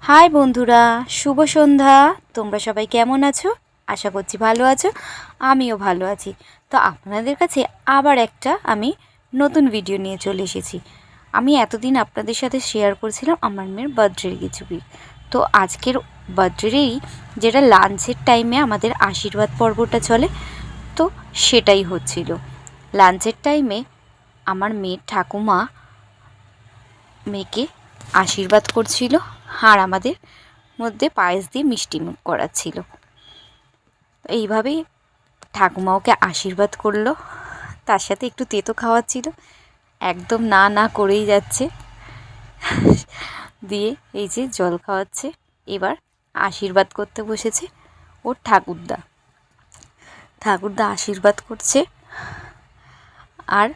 High বন্ধুরা, শুভ সন্ধ্যা। তোমরা সবাই কেমন আছো? আশা করছি ভালো আছো। আমিও ভালো আছি। তো আপনাদের কাছে আবার একটা আমি নতুন ভিডিও নিয়ে চলে এসেছি। আমি এতদিন আপনাদের সাথে শেয়ার করেছিলাম আমার মেয়ের বার্থডের কিছু পিক। তো আজকের বার্থডেরই যেটা লাঞ্চের টাইমে আমাদের আশীর্বাদ পর্বটা চলে, তো সেটাই হচ্ছিল। লাঞ্চের টাইমে আমার মেয়ের ঠাকুমা মেয়েকে আশীর্বাদ করছিল, আর আমাদের মধ্যে পায়েস দিয়ে মিষ্টিমুখ করাচ্ছিল। এইভাবেই ঠাকুমা ওকে আশীর্বাদ করলো, তার সাথে একটু তেতো খাওয়াচ্ছিল। একদম না না করেই যাচ্ছে। দিয়ে এই যে জল খাওয়াচ্ছে। এবার আশীর্বাদ করতে বসেছে ওর ঠাকুরদা। ঠাকুরদা আশীর্বাদ করছে, আর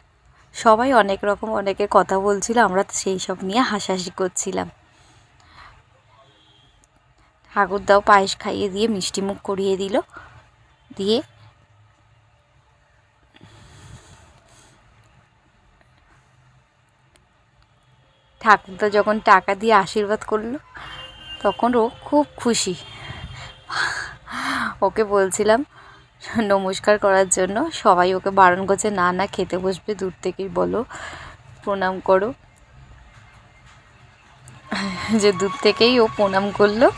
সবাই অনেক রকম অনেকের কথা বলছিল। আমরা সেই সব নিয়ে হাসাহাসি করছিলাম। ঠাকুরদাও পায়েস খাইয়ে দিয়ে মিষ্টিমুখ করিয়ে দিল। দিয়ে ঠাকুরদা যখন টাকা দিয়ে আশীর্বাদ করলো, তখন ও খুব খুশি। ওকে বলছিলাম নমস্কার করার জন্য, সবাই ওকে বারণ করছে, না না খেতে বসবে, দূর থেকেই বলো, প্রণাম করো। যে দূর থেকেই ও প্রণাম করলো।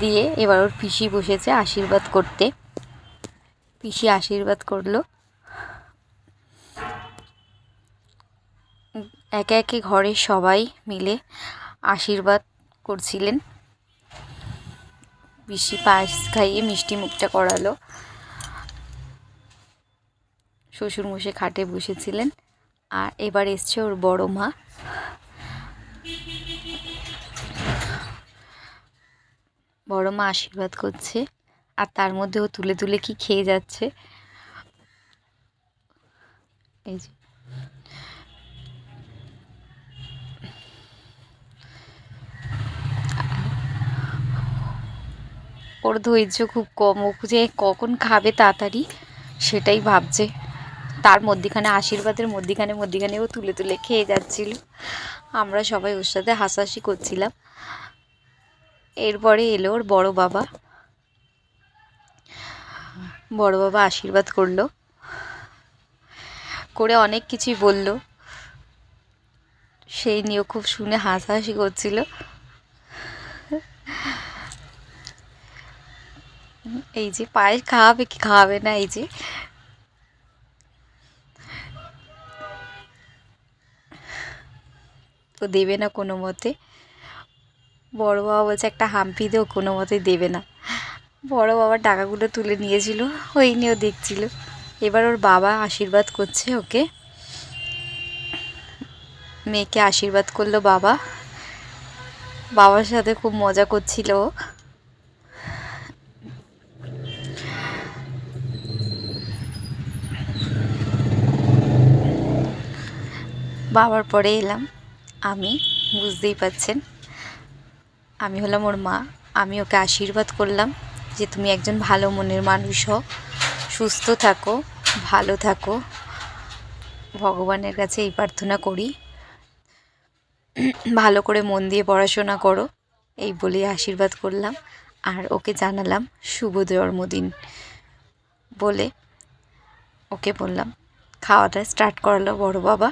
দিয়ে এবার ওর পিসি বসেছে আশীর্বাদ করতে। পিসি আশীর্বাদ করলো। একে একে ঘরের সবাই মিলে আশীর্বাদ করছিলেন। পিসি পায়েস খাইয়ে মিষ্টি মুখটা করালো। শ্বশুরমশাই খাটে বসেছিলেন, আর এবার এসছে ওর বড় মা। বড় মা আশীর্বাদ করছে, আর তার মধ্যে ও তুলে তুলে কি খেয়ে যাচ্ছে। এই যে ওর ধৈর্য খুব কম, ও যে কখন খাবে তাড়াতাড়ি সেটাই ভাবছে। তার মধ্যিখানে আশীর্বাদের মধ্যিখানে ও তুলে তুলে খেয়ে যাচ্ছিল। আমরা সবাই ওর সাথে হাসাহাসি করছিলাম। এরপরে এলো ওর বড় বাবা। বড় বাবা আশীর্বাদ করলো, করে অনেক কিছুই বলল। সেই নিয়েও খুব শুনে হাসাহাসি করছিল। এই যে পায়েস খাওয়াবে কি খাওয়াবে না, এই যে তো দেবে না কোনো মতে। বড় বাবা বলছে একটা হাম্পি দেও, কোনো মতেই দেবে না। বড় বাবা টাকাগুলো তুলে নিয়েছিল, ওই নিয়েও দেখছিল। এবার ওর বাবা আশীর্বাদ করছে ওকে। মেয়েকে আশীর্বাদ করলো বাবা। বাবার সাথে খুব মজা করছিল। বাবার পরে এলাম আমি। বুঝতেই পাচ্ছেন, আমি হলাম ওর মা। আমি ওকে আশীর্বাদ করলাম যে তুমি একজন ভালো মনের মানুষ হও, সুস্থ থাকো, ভালো থাকো। ভগবানের কাছে এই প্রার্থনা করি, ভালো করে মন দিয়ে পড়াশোনা করো, এই বলে আশীর্বাদ করলাম। আর ওকে জানালাম শুভ জন্মদিন বলে ওকে বললাম। খাওয়াটা স্টার্ট করালো বড় বাবা।